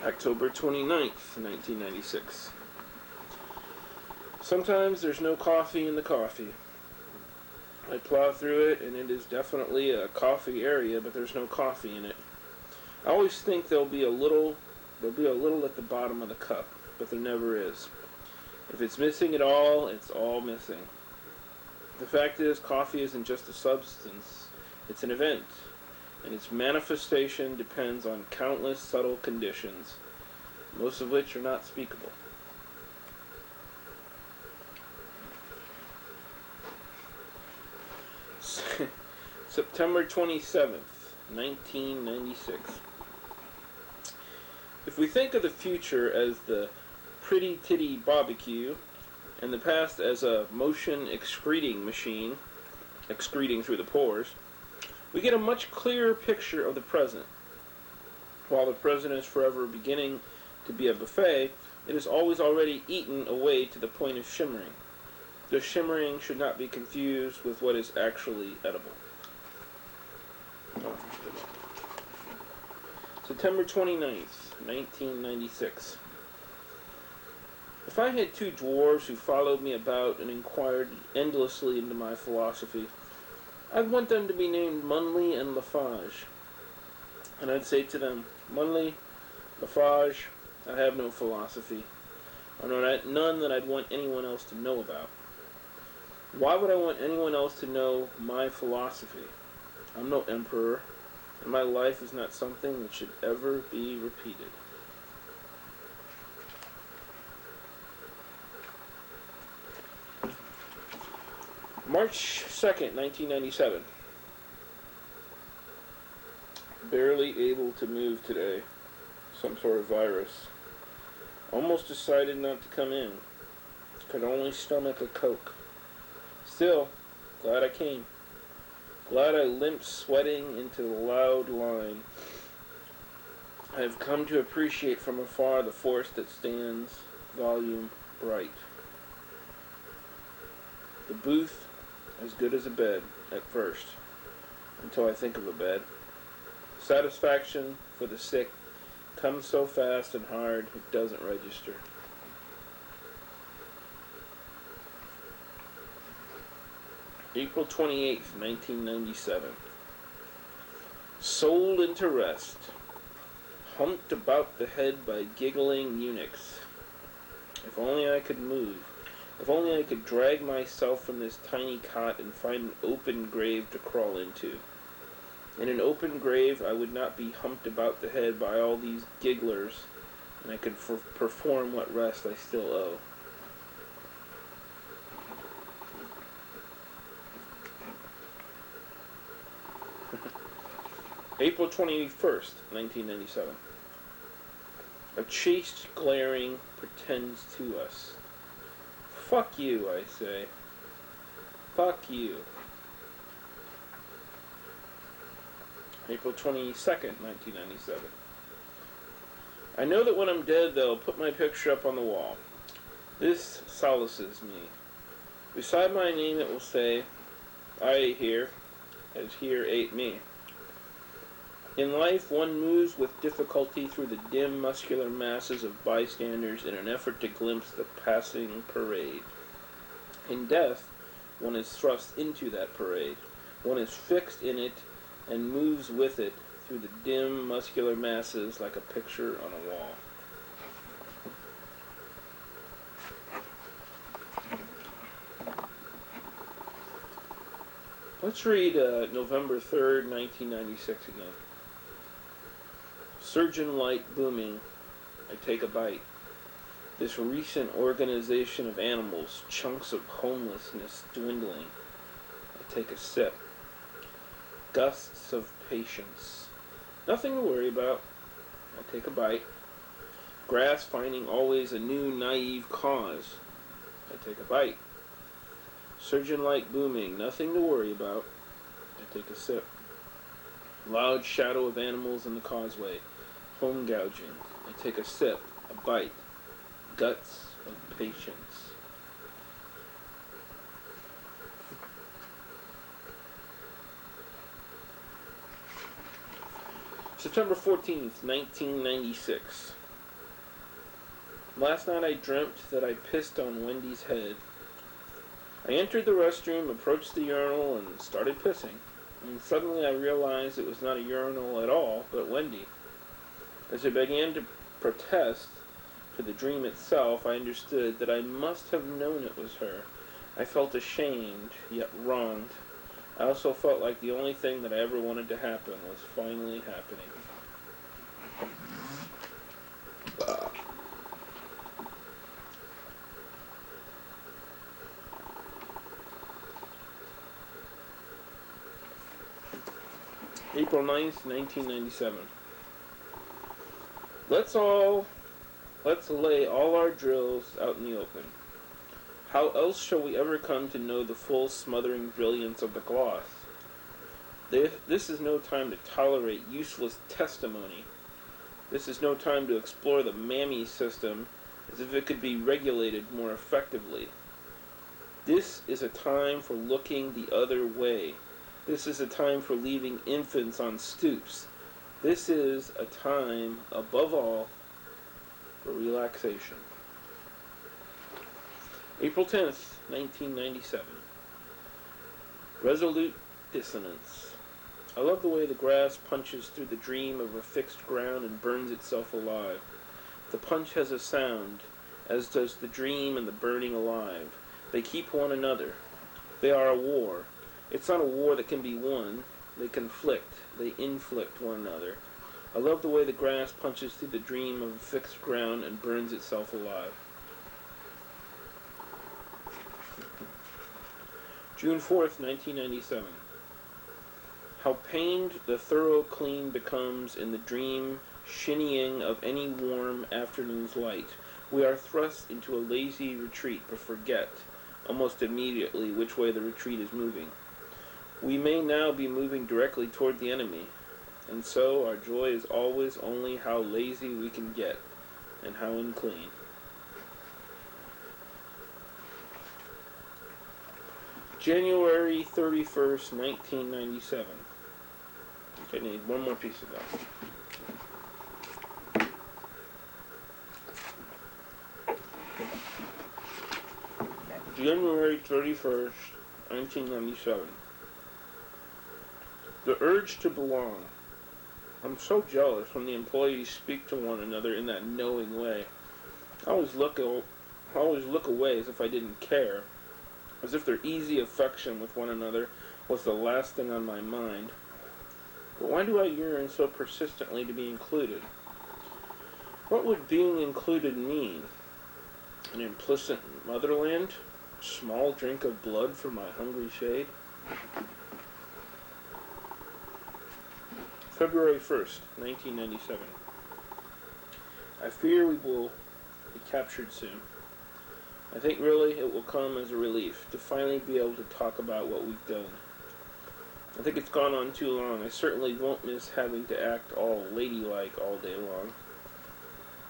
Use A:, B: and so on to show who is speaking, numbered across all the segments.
A: October 29th, 1996. Sometimes there's no coffee in the coffee. I plow through it, and it is definitely a coffee area, but there's no coffee in it. I always think there'll be a little at the bottom of the cup, but there never is. If it's missing at all, it's all missing. The fact is, coffee isn't just a substance, it's an event, and its manifestation depends on countless subtle conditions, most of which are not speakable. September 27th, 1996. If we think of the future as the pretty titty barbecue, and the past as a motion excreting machine, excreting through the pores, we get a much clearer picture of the present. While the present is forever beginning to be a buffet, it is always already eaten away to the point of shimmering. The shimmering should not be confused with what is actually edible. September 29th, 1996. If I had two dwarves who followed me about and inquired endlessly into my philosophy, I'd want them to be named Munley and Lafarge. And I'd say to them, Munley, Lafarge, I have no philosophy, or none that I'd want anyone else to know about. Why would I want anyone else to know my philosophy? I'm no emperor, and my life is not something that should ever be repeated. March 2nd, 1997. Barely able to move today. Some sort of virus. Almost decided not to come in. Could only stomach a Coke. Still, glad I came. Glad I limped sweating into the loud line. I have come to appreciate from afar the force that stands, volume bright. The booth, as good as a bed, at first, until I think of a bed. Satisfaction for the sick comes so fast and hard it doesn't register. April 28th, 1997. Sold into rest. Humped about the head by giggling eunuchs. If only I could move. If only I could drag myself from this tiny cot and find an open grave to crawl into. In an open grave, I would not be humped about the head by all these gigglers, and I could perform what rest I still owe. April 21st, 1997. A chaste glaring pretends to us. Fuck you, I say. Fuck you. April 22nd, 1997. I know that when I'm dead, they'll put my picture up on the wall. This solaces me. Beside my name it will say, I ate here, as here ate me. In life, one moves with difficulty through the dim, muscular masses of bystanders in an effort to glimpse the passing parade. In death, one is thrust into that parade. One is fixed in it and moves with it through the dim, muscular masses like a picture on a wall. Let's read November 3rd, 1996 again. Surgeon light booming. I take a bite. This recent organization of animals, chunks of homelessness dwindling. I take a sip. Gusts of patience. Nothing to worry about. I take a bite. Grass finding always a new naive cause. I take a bite. Surgeon light booming. Nothing to worry about. I take a sip. Loud shadow of animals in the causeway. Home gouging. I take a sip. A bite. Guts of patience. September 14th, 1996. Last night I dreamt that I pissed on Wendy's head. I entered the restroom, approached the urinal, and started pissing. And suddenly I realized it was not a urinal at all, but Wendy. As I began to protest to the dream itself, I understood that I must have known it was her. I felt ashamed, yet wronged. I also felt like the only thing that I ever wanted to happen was finally happening. April 9th, 1997. Let's lay all our drills out in the open. How else shall we ever come to know the full smothering brilliance of the gloss? This is no time to tolerate useless testimony. This is no time to explore the mammy system as if it could be regulated more effectively. This is a time for looking the other way. This is a time for leaving infants on stoops. This is a time, above all, for relaxation. April 10th, 1997. Resolute dissonance. I love the way the grass punches through the dream of a fixed ground and burns itself alive. The punch has a sound, as does the dream and the burning alive. They keep one another. They are a war. It's not a war that can be won. They conflict. They inflict one another. I love the way the grass punches through the dream of a fixed ground and burns itself alive. June 4th, 1997. How pained the thorough clean becomes in the dream shinnying of any warm afternoon's light. We are thrust into a lazy retreat, but forget almost immediately which way the retreat is moving. We may now be moving directly toward the enemy, and so our joy is always only how lazy we can get, and how unclean. January 31st, 1997. I need one more piece of gum. January 31st, 1997. The urge to belong. I'm so jealous when the employees speak to one another in that knowing way. I always look away as if I didn't care, as if their easy affection with one another was the last thing on my mind. But why do I yearn so persistently to be included? What would being included mean? An implicit motherland? A small drink of blood for my hungry shade? February 1st, 1997. I fear we will be captured soon. I think really it will come as a relief to finally be able to talk about what we've done. I think it's gone on too long. I certainly won't miss having to act all ladylike all day long.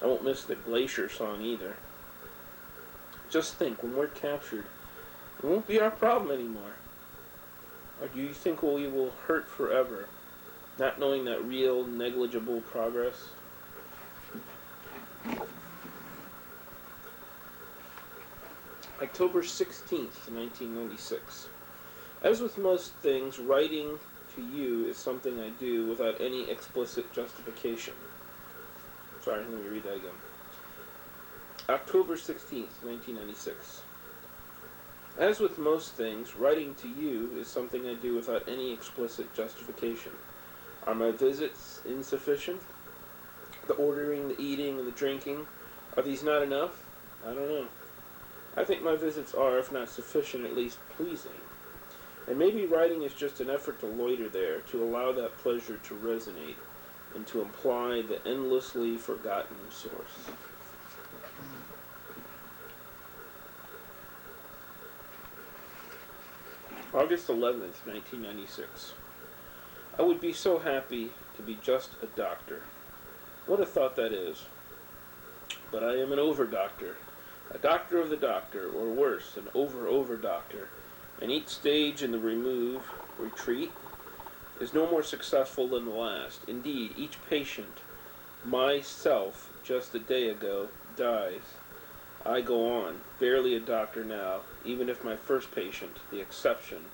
A: I won't miss the Glacier song either. Just think, when we're captured, it won't be our problem anymore. Or do you think we will hurt forever, not knowing that real, negligible progress? October 16th, 1996. As with most things, writing to you is something I do without any explicit justification. Sorry, let me read that again. October 16th, 1996. As with most things, writing to you is something I do without any explicit justification. Are my visits insufficient? The ordering, the eating, and the drinking, are these not enough? I don't know. I think my visits are, if not sufficient, at least pleasing. And maybe writing is just an effort to loiter there, to allow that pleasure to resonate, and to imply the endlessly forgotten source. August 11th, 1996. I would be so happy to be just a doctor. What a thought that is. But I am an over-doctor. A doctor of the doctor, or worse, an over-doctor. And each stage in the retreat, is no more successful than the last. Indeed, each patient, myself, just a day ago, dies. I go on, barely a doctor now, even if my first patient, the exception,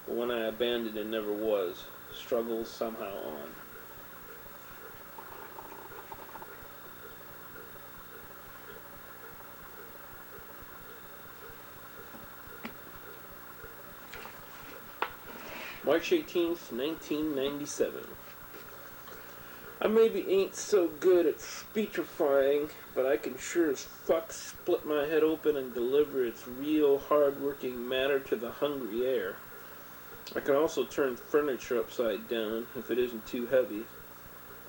A: but when I abandoned and never was, struggles somehow on. March 18th, 1997. I maybe ain't so good at speechifying, but I can sure as fuck split my head open and deliver its real hard-working matter to the hungry air. I can also turn furniture upside down if it isn't too heavy.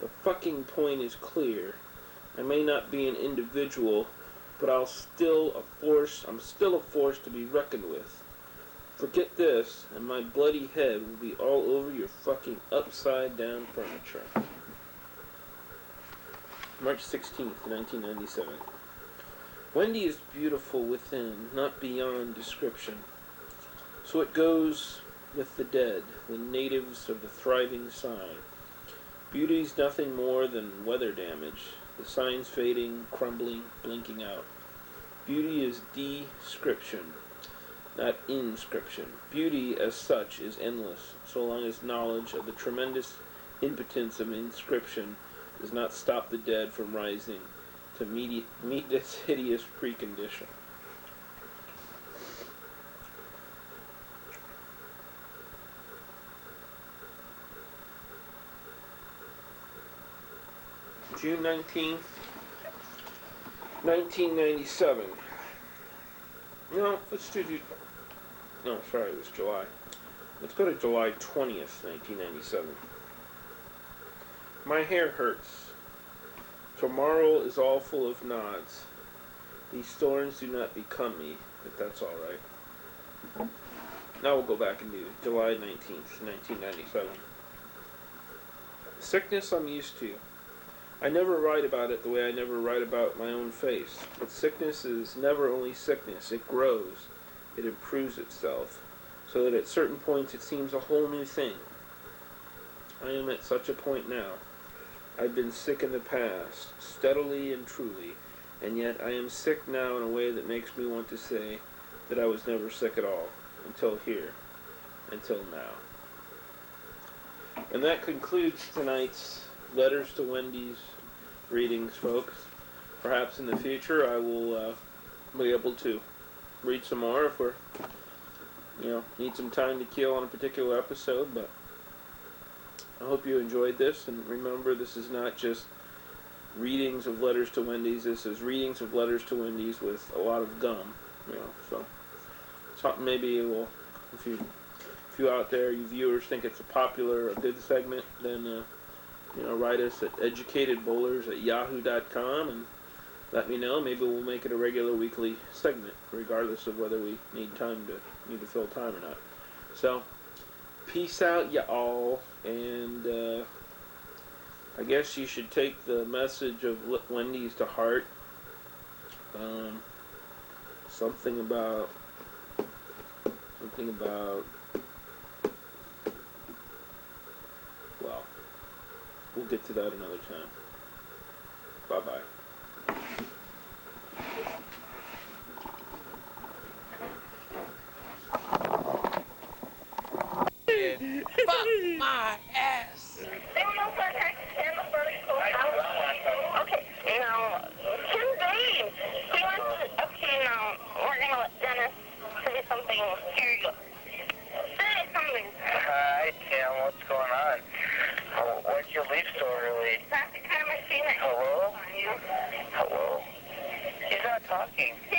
A: The fucking point is clear. I may not be an individual, but I'm still a force to be reckoned with. Forget this, and my bloody head will be all over your fucking upside-down furniture. March 16th, 1997. Wendy is beautiful within, not beyond description. So it goes with the dead, the natives of the thriving sign. Beauty's nothing more than weather damage, the signs fading, crumbling, blinking out. Beauty is description, not inscription. Beauty as such is endless, so long as knowledge of the tremendous impotence of inscription does not stop the dead from rising to meet its hideous precondition. June 19th, 1997. No, let's do... No, sorry, it was July. Let's go to July 20th, 1997. My hair hurts. Tomorrow is all full of knots. These thorns do not become me, but that's alright. Now we'll go back and do July 19th, 1997. Sickness I'm used to. I never write about it the way I never write about my own face. But sickness is never only sickness. It grows. It improves itself. So that at certain points it seems a whole new thing. I am at such a point now. I've been sick in the past, steadily and truly, and yet I am sick now in a way that makes me want to say that I was never sick at all, until here, until now. And that concludes tonight's Letters to Wendy's readings, folks. Perhaps in the future I will be able to read some more if we're, need some time to kill on a particular episode, but I hope you enjoyed this, and remember, this is not just readings of Letters to Wendy's, this is readings of Letters to Wendy's with a lot of gum, so something maybe will, if you out there, you viewers, think it's a popular, a good segment, then, write us at educatedbowlers@yahoo.com and let me know. Maybe we'll make it a regular weekly segment, regardless of whether we need to fill time or not. So, peace out, y'all, and I guess you should take the message of Wendy's to heart. Something about, well, we'll get to that another time. Bye-bye.
B: Fuck my ass.
C: Okay, now, Tim Babe, he wants to, okay, now, we're going to let Dennis say something. Here you go. Say something.
D: Hi, Tim, what's going on? Why'd you leave so early?
C: That's the kind of machine that
D: Hello?
C: on you.
D: Hello? He's not talking.
C: He